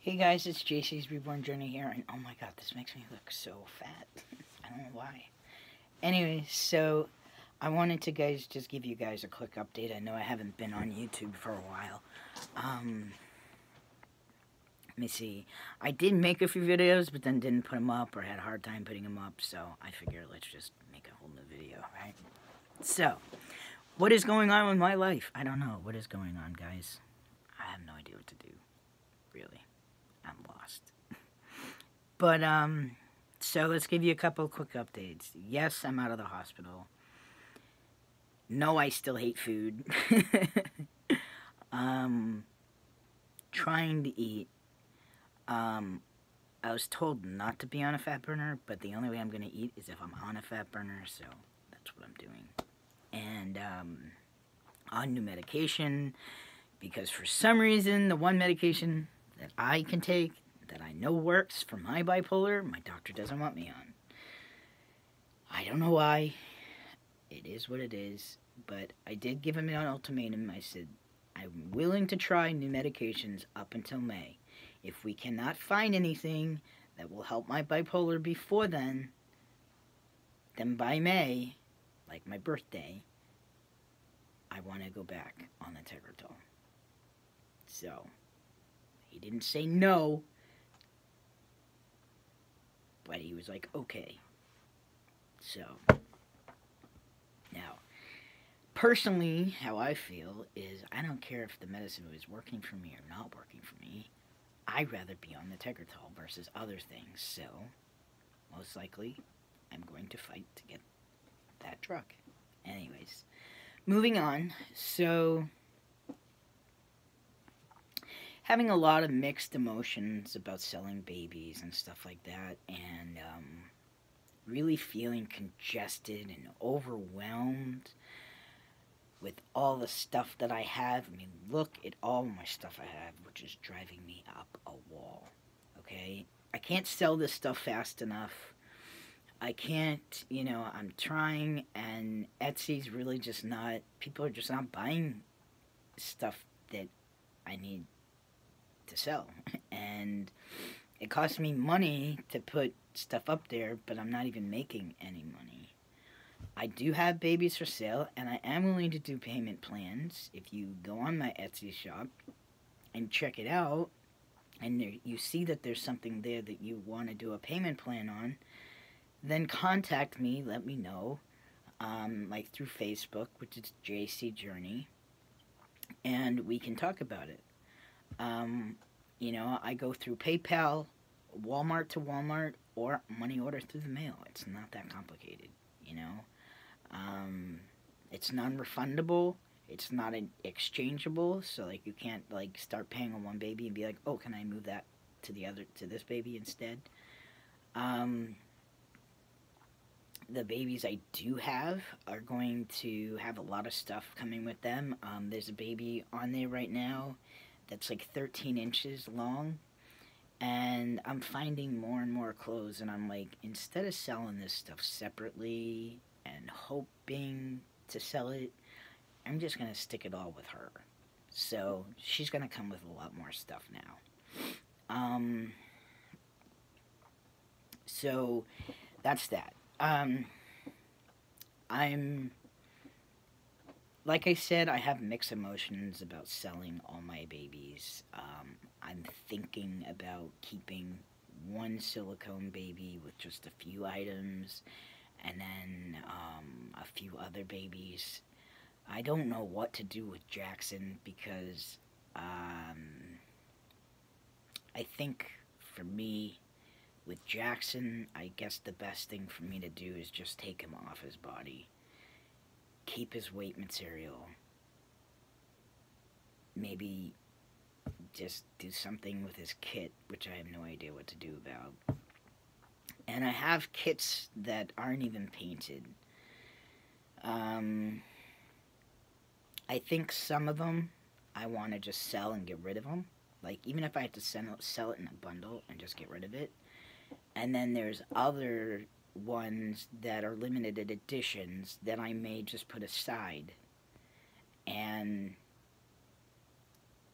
Hey guys, it's Jcsreborn Journey here, and oh my god, this makes me look so fat. I don't know why. Anyway, so I wanted to just give you guys a quick update. I know I haven't been on YouTube for a while. Let me see. I did make a few videos, but then didn't put them up or had a hard time putting them up, so I figured let's just make a whole new video, right? So, what is going on with my life? I don't know. What is going on, guys? I have no idea what to do. Really. I'm lost. But, so let's give you a couple of quick updates. Yes, I'm out of the hospital. No, I still hate food. Trying to eat. I was told not to be on a fat burner, but the only way I'm going to eat is if I'm on a fat burner, so that's what I'm doing. And, on new medication, because for some reason, the one medication that I can take, that I know works for my bipolar, my doctor doesn't want me on. I don't know why. It is what it is. But I did give him an ultimatum. I said, I'm willing to try new medications up until May. If we cannot find anything that will help my bipolar before then by May, like my birthday, I want to go back on the Tegretol. So, he didn't say no, but he was like, okay. So, now, personally, how I feel is I don't care if the medicine was working for me or not working for me. I'd rather be on the Tegretol versus other things. So, most likely, I'm going to fight to get that drug. Anyways, moving on. So, having a lot of mixed emotions about selling babies and stuff like that, and really feeling congested and overwhelmed with all the stuff that I have. I mean, look at all my stuff I have, which is driving me up a wall, okay? I can't sell this stuff fast enough. I can't, I'm trying, and Etsy's really just not, people are just not buying stuff that I need to sell. And it costs me money to put stuff up there, but I'm not even making any money. I do have babies for sale, and I am willing to do payment plans. If you go on my Etsy shop and check it out, and you see that there's something there that you want to do a payment plan on, then contact me, let me know, like through Facebook, which is JC Journey, and we can talk about it. I go through PayPal, Walmart to Walmart, or money order through the mail. It's not that complicated, It's non-refundable. It's not exchangeable, so, like, you can't, like, start paying on one baby and be like, oh, can I move that to this baby instead? The babies I do have are going to have a lot of stuff coming with them. There's a baby on there right now that's like 13 inches long, and I'm finding more and more clothes, and I'm like, instead of selling this stuff separately and hoping to sell it, I'm just going to stick it all with her. So she's going to come with a lot more stuff now. So that's that. Like I said, I have mixed emotions about selling all my babies. I'm thinking about keeping one silicone baby with just a few items, and then a few other babies. I don't know what to do with Jackson, because I think for me, with Jackson, I guess the best thing for me to do is just take him off his body. Keep his weight material. Maybe just do something with his kit, which I have no idea what to do about. And I have kits that aren't even painted. I think some of them I want to just sell and get rid of them. Like, even if I have to sell it in a bundle and just get rid of it. And then there's other ones that are limited editions that I may just put aside and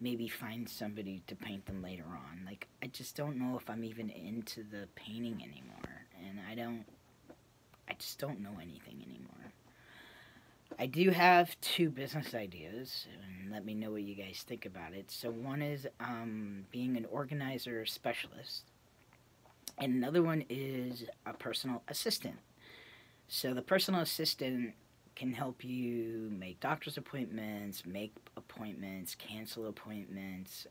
maybe find somebody to paint them later on. Like, I just don't know if I'm even into the painting anymore, and I just don't know anything anymore. I do have two business ideas, and let me know what you guys think about it. So one is being an organizer specialist, and another one is a personal assistant. So the personal assistant can help you make doctor's appointments, make appointments, cancel appointments,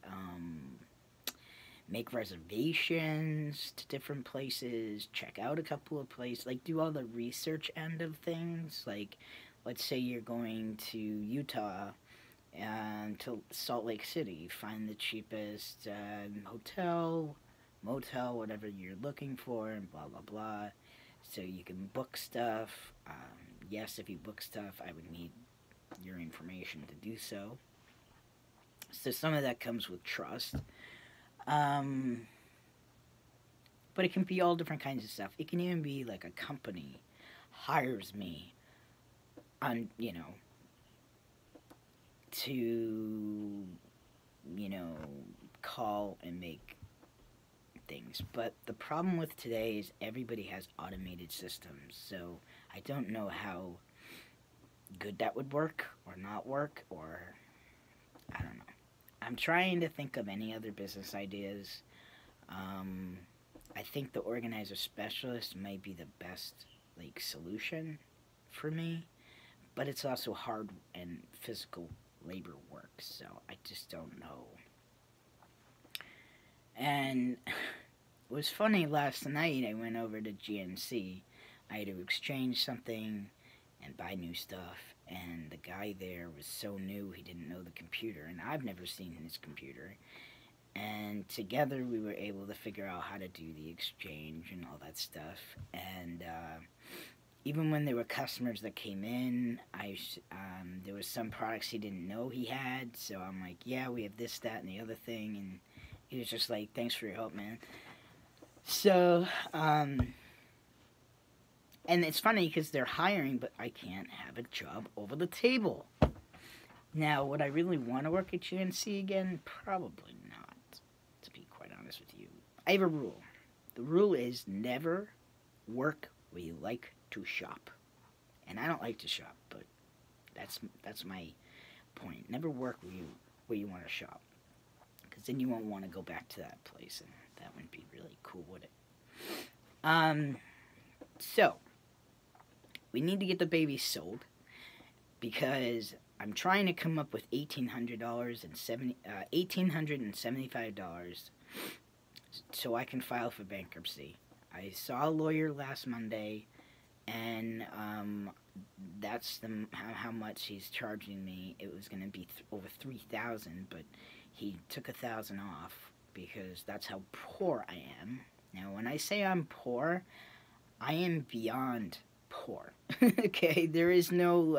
make reservations to different places, check out a couple of places, like do all the research end of things. Like, let's say you're going to Utah and to Salt Lake City, find the cheapest hotel, motel, whatever you're looking for, and blah blah blah. So you can book stuff. Yes, if you book stuff, I would need your information to do so. So some of that comes with trust. But it can be all different kinds of stuff. It can even be like a company hires me on, to, call and make things. But the problem with today is everybody has automated systems. So I don't know how good that would work or not work, or I don't know. I'm trying to think of any other business ideas. I think the organizer specialist might be the best solution for me, but it's also hard and physical labor work, so I just don't know. And it was funny, last night I went over to GNC. I had to exchange something and buy new stuff, and the guy there was so new he didn't know the computer, and I've never seen his computer. And together we were able to figure out how to do the exchange and all that stuff. And even when there were customers that came in, there was some products he didn't know he had, so I'm like, yeah, we have this, that, and the other thing, and he was just like, thanks for your help, man. So, and it's funny because they're hiring, but I can't have a job over the table. Now, would I really want to work at GNC again? Probably not, to be quite honest with you. I have a rule. The rule is never work where you like to shop. And I don't like to shop, but that's my point. Never work where you want to shop, because then you won't want to go back to that place, and that wouldn't be really cool, would it? So we need to get the baby sold, because I'm trying to come up with $1,875 so I can file for bankruptcy. I saw a lawyer last Monday, and that's how much he's charging me. It was going to be over $3,000, but he took $1,000 off because that's how poor I am. Now, when I say I'm poor, I am beyond poor. Okay, there is no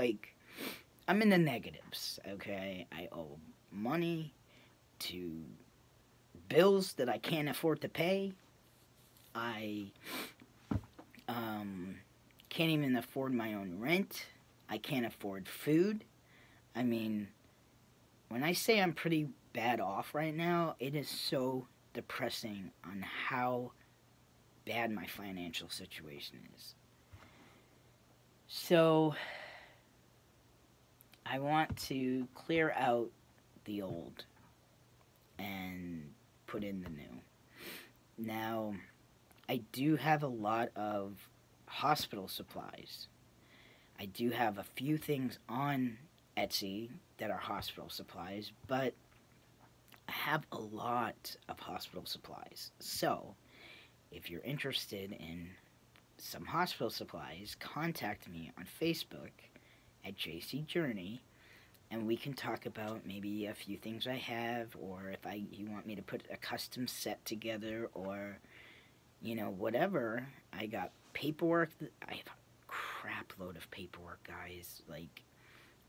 I'm in the negatives. Okay, I owe money to bills that I can't afford to pay. I can't even afford my own rent. I can't afford food. I mean, when I say I'm pretty bad off right now, it is so depressing on how bad my financial situation is. So I want to clear out the old and put in the new. Now, I do have a lot of hospital supplies. I do have a few things on Etsy that are hospital supplies, but I have a lot of hospital supplies. So, if you're interested in some hospital supplies, contact me on Facebook at JC Journey, and we can talk about maybe a few things I have, or if you want me to put a custom set together, or whatever. I got paperwork. I have a crap load of paperwork, guys.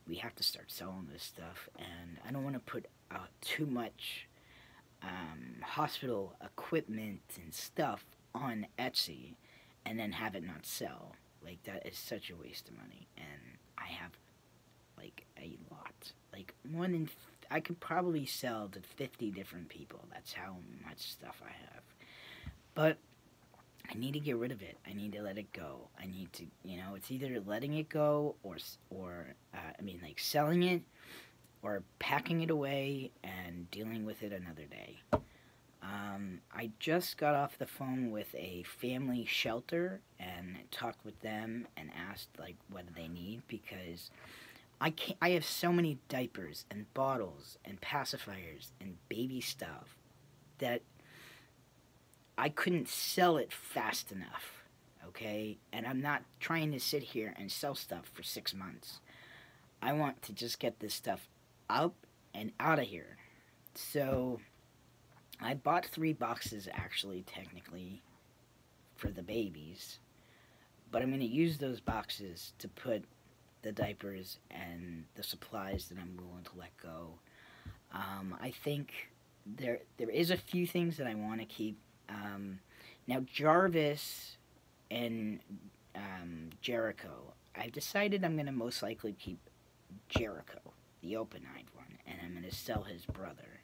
We have to start selling this stuff, and I don't want to put too much hospital equipment and stuff on Etsy and then have it not sell. That is such a waste of money, and I have a lot, more than I could probably sell to 50 different people. That's how much stuff I have. But I need to get rid of it. I need to let it go. I need to, it's either letting it go like selling it or packing it away and dealing with it another day. I just got off the phone with a family shelter and talked with them and asked like what do they need, because I have so many diapers and bottles and pacifiers and baby stuff that I couldn't sell it fast enough, okay? And I'm not trying to sit here and sell stuff for 6 months. I want to just get this stuff up and out of here. So I bought 3 boxes, actually, technically, for the babies. But I'm going to use those boxes to put the diapers and the supplies that I'm willing to let go. I think there is a few things that I want to keep. Now, Jarvis and Jericho, I've decided I'm going to most likely keep Jericho, the open-eyed one, and I'm going to sell his brother.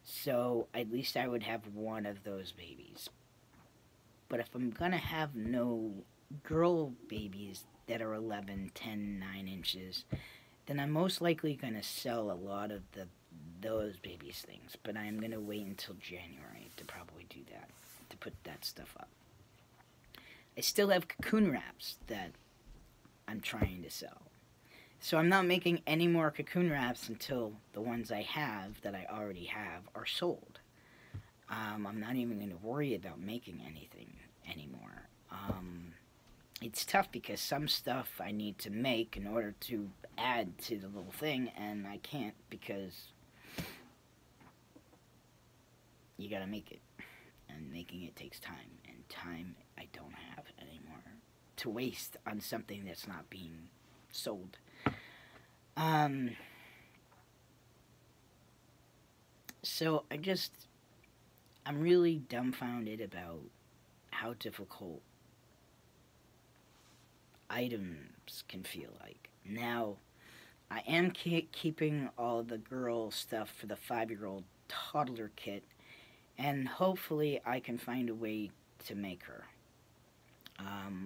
So at least I would have one of those babies. But if I'm going to have no girl babies that are 11, 10, 9 inches, then I'm most likely going to sell a lot of those babies things. But I'm going to wait until January to probably do that, to put that stuff up. I still have cocoon wraps that I'm trying to sell. So I'm not making any more cocoon wraps until the ones I have, that I already have, are sold. I'm not even going to worry about making anything anymore. It's tough because some stuff I need to make in order to add to the little thing, and I can't because you gotta make it. And making it takes time, and time I don't have anymore to waste on something that's not being sold. So I'm really dumbfounded about how difficult items can feel like. Now, I am keeping all the girl stuff for the 5-year-old toddler kit, and hopefully I can find a way to make her.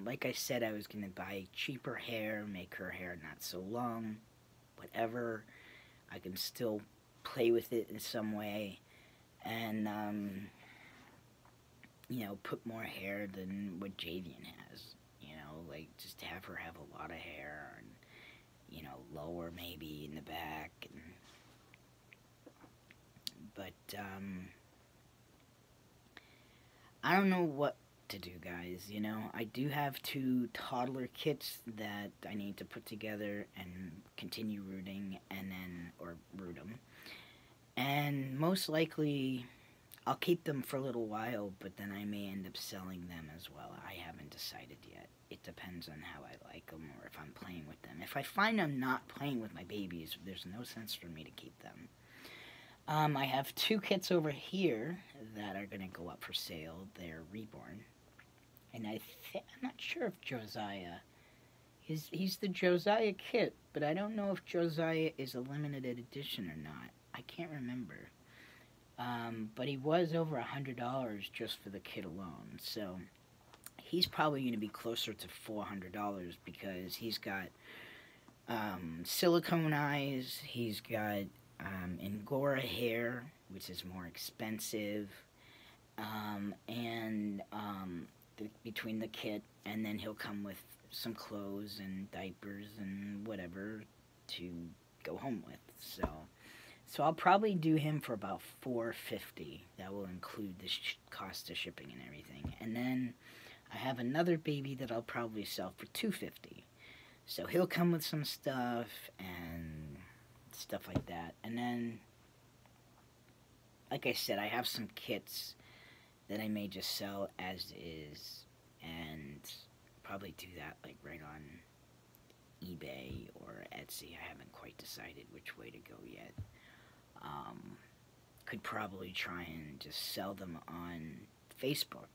Like I said, I was going to buy cheaper hair, make her hair not so long, whatever. I can still play with it in some way, and, put more hair than what Javian has. Like, just have her have a lot of hair, and, lower maybe in the back, but, I don't know what to do, guys. I do have 2 toddler kits that I need to put together and continue rooting, or root them. And most likely, I'll keep them for a little while, but then I may end up selling them as well. I haven't decided yet. It depends on how I like them, or if I'm playing with them. If I find I'm not playing with my babies, there's no sense for me to keep them. I have 2 kits over here that are going to go up for sale. They're reborn. And I'm not sure if Josiah, he's the Josiah kit, but I don't know if Josiah is a limited edition or not. I can't remember. But he was over $100 just for the kit alone. So he's probably going to be closer to $400 because he's got silicone eyes, he's got Angora hair, which is more expensive, between the kit, and then he'll come with some clothes and diapers and whatever to go home with. So I'll probably do him for about $450. That will include the cost of shipping and everything. And then I have another baby that I'll probably sell for $250. So he'll come with some stuff and stuff like that. And then, like I said, I have some kits that I may just sell as is, and probably do that like right on eBay or Etsy. I haven't quite decided which way to go yet. Could probably try and just sell them on Facebook.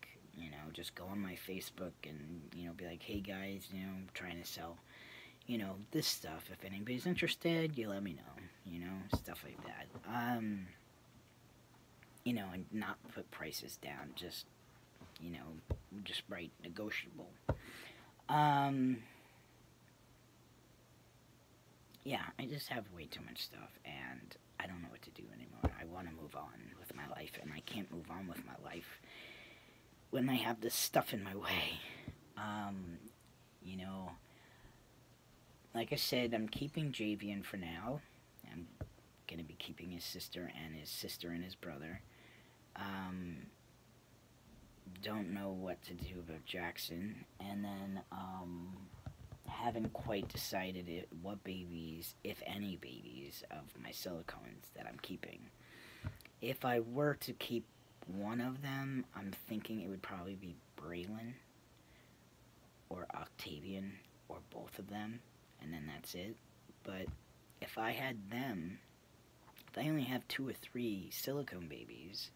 Just go on my Facebook and, be like, hey guys, I'm trying to sell, this stuff. If anybody's interested, you let me know, stuff like that. And not put prices down, just write negotiable. Yeah, I just have way too much stuff, and I don't know what to do anymore. I want to move on with my life, and I can't move on with my life when I have this stuff in my way. You know, like I said, I'm keeping Javian for now. I'm going to be keeping his sister and his brother. Don't know what to do about Jackson. And then, haven't quite decided what babies, if any babies, of my silicones that I'm keeping. If I were to keep one of them, I'm thinking it would probably be Braylon or Octavian or both of them, and then that's it. But if I had them, if I only have 2 or 3 silicone babies,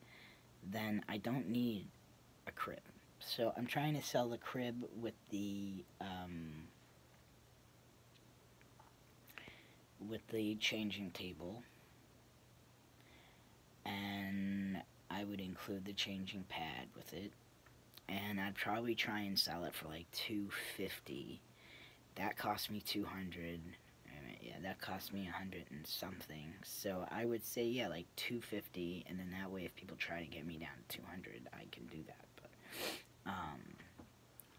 then I don't need a crib. So I'm trying to sell the crib with the changing table, and I would include the changing pad with it, and I'd probably try and sell it for like $250. That cost me $200. Yeah, that cost me $100 and something. So I would say, yeah, like $250, and then that way, if people try to get me down to $200, I can do that. But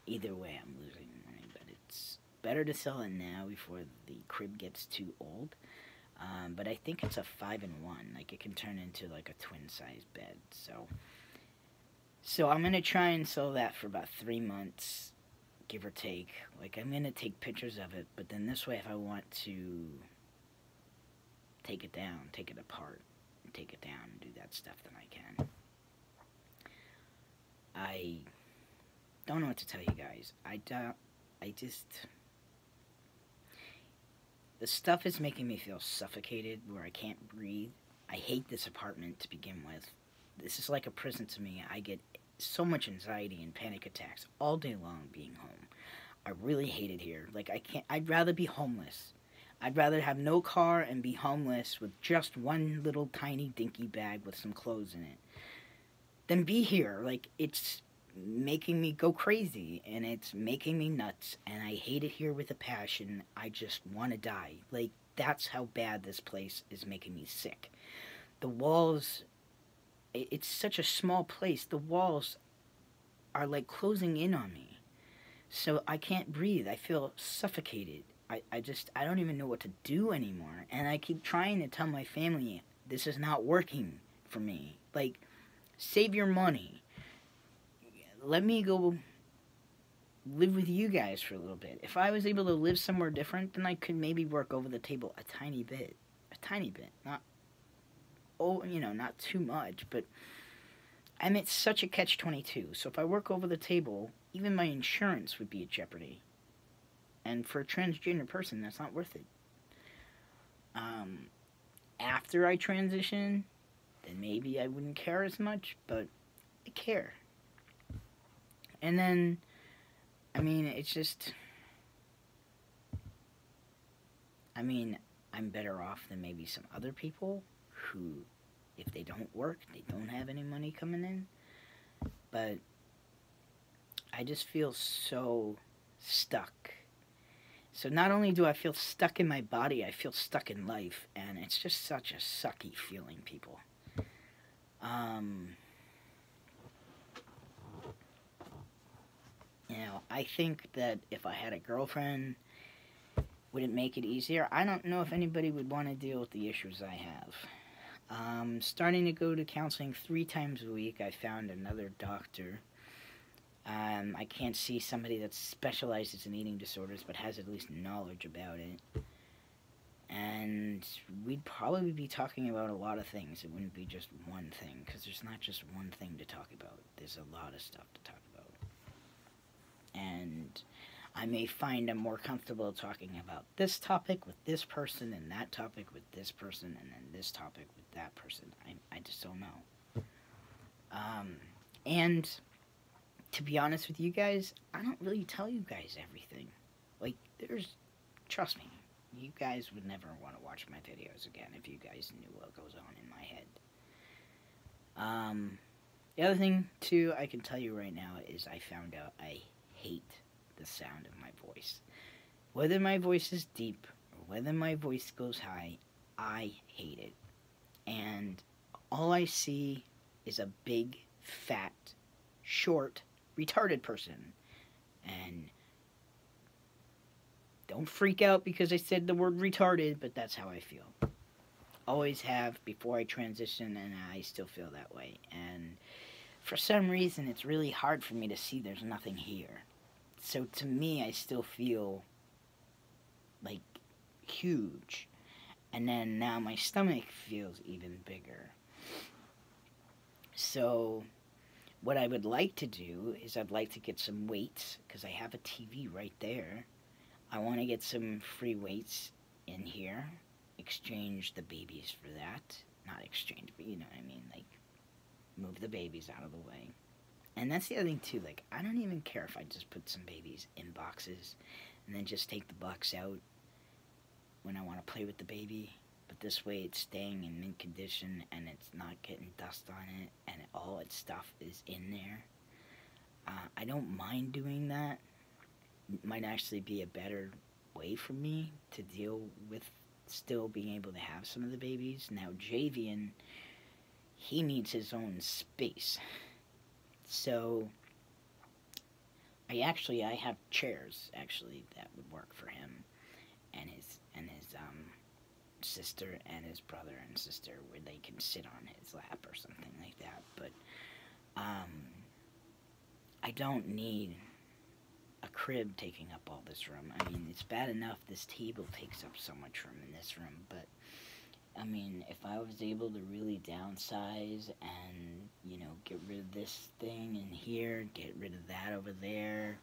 either way, I'm losing money. But it's better to sell it now before the crib gets too old. But I think it's a 5-in-1. Like, it can turn into like a twin-size bed. So I'm gonna try and sell that for about 3 months, give or take. Like, I'm gonna take pictures of it, but then this way, if I want to take it down, take it apart, and take it down, and do that stuff, then I can. I don't know what to tell you guys. The stuff is making me feel suffocated, where I can't breathe. I hate this apartment to begin with. This is like a prison to me. I get so much anxiety and panic attacks all day long being home. I really hate it here. Like, I'd rather be homeless. I'd rather have no car and be homeless with just one little tiny dinky bag with some clothes in it than be here. Like, it's making me go crazy, and it's making me nuts, and I hate it here with a passion. I just want to die. Like, that's how bad this place is making me sick. The walls, it's such a small place. The walls are like closing in on me. So I can't breathe. I feel suffocated. I don't even know what to do anymore. And I keep trying to tell my family, this is not working for me. Like, save your money. Let me go live with you guys for a little bit. If I was able to live somewhere different, then I could maybe work over the table a tiny bit. A tiny bit. Not too much, but I'm at such a catch-22. So if I work over the table, even my insurance would be at jeopardy. And for a transgender person, that's not worth it. After I transition, then maybe I wouldn't care as much, but I care. And then, I mean, it's just, I'm better off than maybe some other people who, if they don't work, they don't have any money coming in. But I just feel so stuck. So not only do I feel stuck in my body, I feel stuck in life. And it's just such a sucky feeling, people. I think that if I had a girlfriend, would it make it easier? I don't know if anybody would want to deal with the issues I have. Starting to go to counseling 3 times a week. I found another doctor. I can't see somebody that specializes in eating disorders but has at least knowledge about it. And we'd probably be talking about a lot of things. It wouldn't be just one thing, because there's not just one thing to talk about. There's a lot of stuff to talk about. And I may find I'm more comfortable talking about this topic with this person, and that topic with this person, and then this topic with that person. I just don't know. And to be honest with you guys, I don't really tell you guys everything. Like, there's Trust me, you guys would never want to watch my videos again if you guys knew what goes on in my head. The other thing, too, I can tell you right now is I found out I hate the sound of my voice. Whether my voice is deep or whether my voice goes high, I hate it. And all I see is a big, fat, short, retarded person. And don't freak out because I said the word retarded, but that's how I feel. Always have before I transition, and I still feel that way. And for some reason, it's really hard for me to see there's nothing here. So to me, I still feel like huge. And then now my stomach feels even bigger. So what I would like to do is I'd like to get some weights, because I have a TV right there. I want to get some free weights in here, exchange the babies for that. Not exchange, but you know what I mean, like move the babies out of the way. And that's the other thing too, like I don't even care if I just put some babies in boxes and then just take the box out when I want to play with the baby. But this way it's staying in mint condition and it's not getting dust on it and all its stuff is in there. I don't mind doing that. It might actually be a better way for me to deal with still being able to have some of the babies. Now Javian, he needs his own space. So I have chairs actually that would work for him and his sister and his brother and sister, where they can sit on his lap or something like that. But I don't need a crib taking up all this room. I mean, it's bad enough this table takes up so much room in this room, but I mean, if I was able to really downsize and, you know, get rid of this thing in here, get rid of that over there,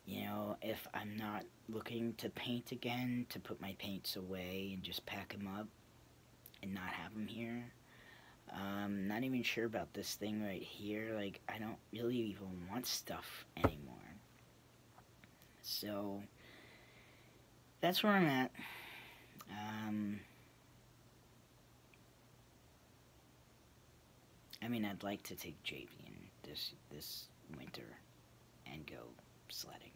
you know, if I'm not looking to paint again, to put my paints away and just pack them up and not have them here. Not even sure about this thing right here. Like, I don't really even want stuff anymore. So, that's where I'm at. I mean, I'd like to take Javian this winter and go sledding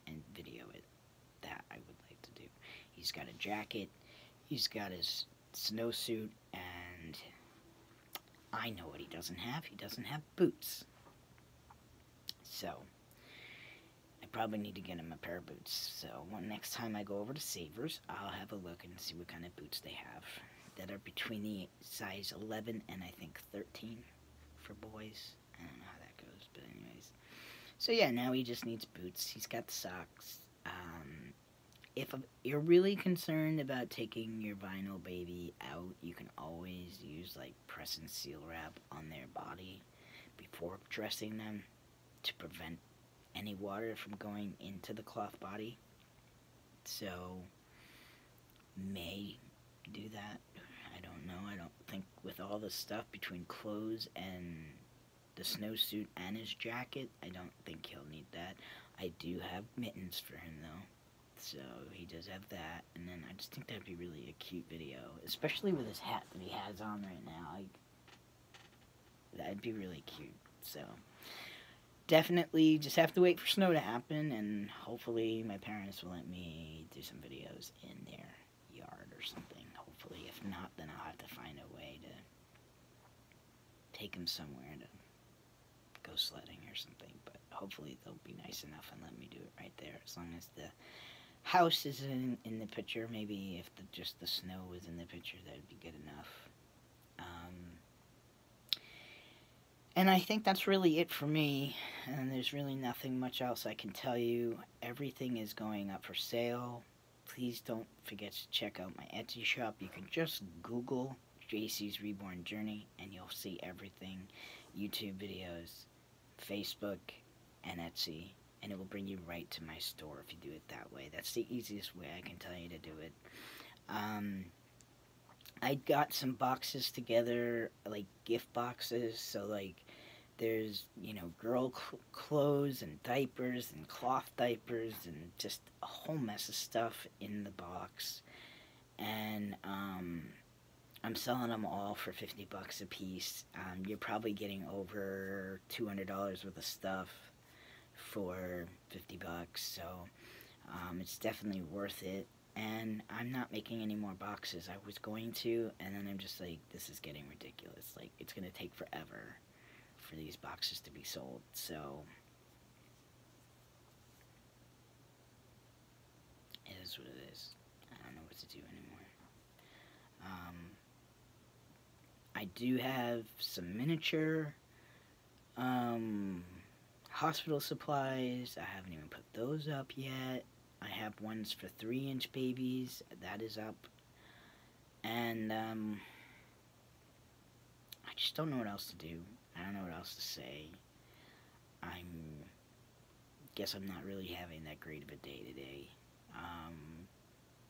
and video it. That I would like to do. He's got a jacket, he's got his snowsuit, and I know what he doesn't have. He doesn't have boots. So, I probably need to get him a pair of boots. So, next time I go over to Savers, I'll have a look and see what kind of boots they have that are between the size 11 and I think 13 for boys. I don't know how that goes, but anyways. So yeah, now he just needs boots. He's got the socks. If you're really concerned about taking your vinyl baby out, you can always use like press and seal wrap on their body before dressing them to prevent any water from going into the cloth body. So, may do that. I don't know. I don't think with all the stuff between clothes and the snowsuit and his jacket, I don't think he'll need that. I do have mittens for him though, so he does have that. And then I just think that'd be really a cute video, especially with his hat that he has on right now. That'd be really cute. So definitely just have to wait for snow to happen, and hopefully my parents will let me do some videos in their yard or something. Hopefully, if not, then I'll have to find a way to take him somewhere to go sledding or something. But hopefully they'll be nice enough and let me do it right there, as long as the house is in the picture. Maybe if just the snow was in the picture, that would be good enough. And I think that's really it for me, and there's really nothing much else I can tell you. Everything is going up for sale. Please don't forget to check out my Etsy shop. You can just Google Jcsreborn Journey and you'll see everything. YouTube videos, Facebook, and Etsy. And it will bring you right to my store if you do it that way. That's the easiest way I can tell you to do it. I got some boxes together, like gift boxes, so like There's, you know, girl clothes and diapers and cloth diapers and just a whole mess of stuff in the box. And I'm selling them all for 50 bucks a piece. You're probably getting over $200 worth of stuff for 50 bucks, so it's definitely worth it. And I'm not making any more boxes. I was going to, and then I'm just like, this is getting ridiculous. Like, it's going to take forever for these boxes to be sold, so it is what it is. I don't know what to do anymore. I do have some miniature hospital supplies. I haven't even put those up yet. I have ones for 3-inch babies. That is up. And I just don't know what else to do. I don't know what else to say. Guess I'm not really having that great of a day today.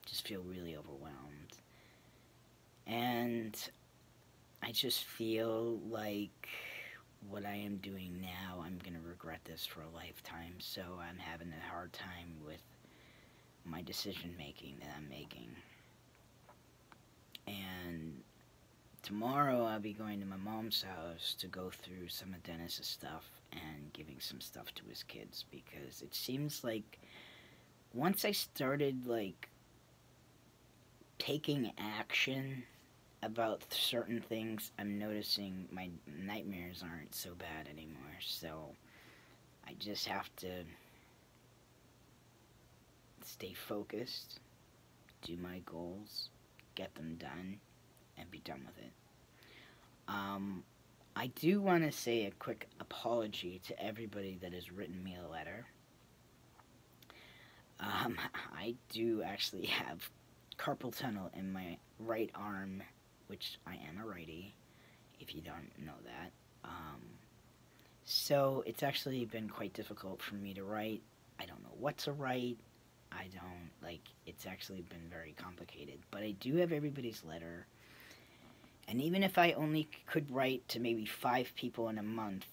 Just feel really overwhelmed. And I just feel like what I am doing now, I'm going to regret this for a lifetime. So I'm having a hard time with my decision making that I'm making. And tomorrow I'll be going to my mom's house to go through some of Dennis's stuff and giving some stuff to his kids, because it seems like once I started like taking action about certain things, I'm noticing my nightmares aren't so bad anymore. So I just have to stay focused, do my goals, get them done, and be done with it. I do want to say a quick apology to everybody that has written me a letter. I do actually have carpal tunnel in my right arm, which I am a righty, if you don't know that. So it's actually been quite difficult for me to write. I don't know what to write. It's actually been very complicated. But I do have everybody's letter. And even if I only could write to maybe 5 people in a month,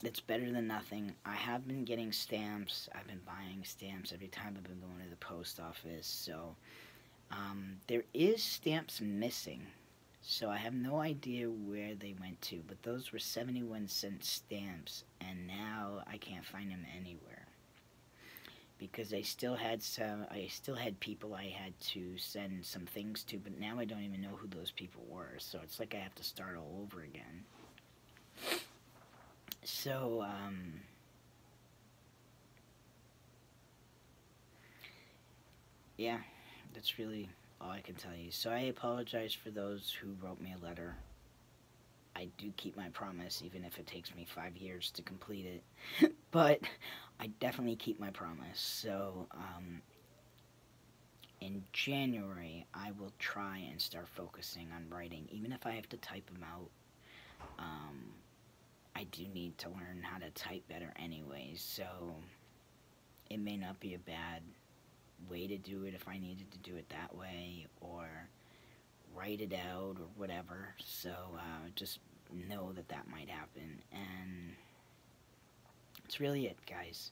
that's better than nothing. I have been getting stamps. I've been buying stamps every time I've been going to the post office. So there is stamps missing. So I have no idea where they went to. But those were 71-cent stamps. And now I can't find them anywhere. Because I still had people I had to send some things to, but now I don't even know who those people were, so it's like I have to start all over again. So, yeah, that's really all I can tell you. So I apologize for those who wrote me a letter. I do keep my promise, even if it takes me 5 years to complete it. But I definitely keep my promise. So, in January, I will try and start focusing on writing, even if I have to type them out. I do need to learn how to type better anyways, so it may not be a bad way to do it if I needed to do it that way, or write it out, or whatever. So, just know that that might happen, and that's really it, guys.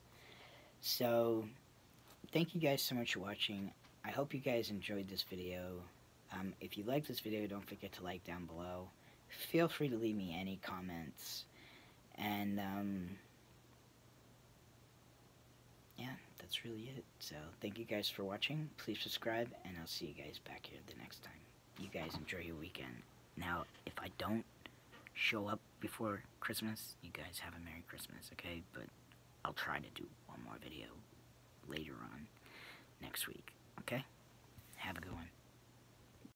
So, thank you guys so much for watching. I hope you guys enjoyed this video. If you liked this video, don't forget to like down below. Feel free to leave me any comments. And, yeah, that's really it. So, thank you guys for watching. Please subscribe, and I'll see you guys back here the next time. You guys enjoy your weekend. Now, if I don't show up before Christmas, you guys have a Merry Christmas, okay? But I'll try to do one more video later on next week, okay? Have a good one.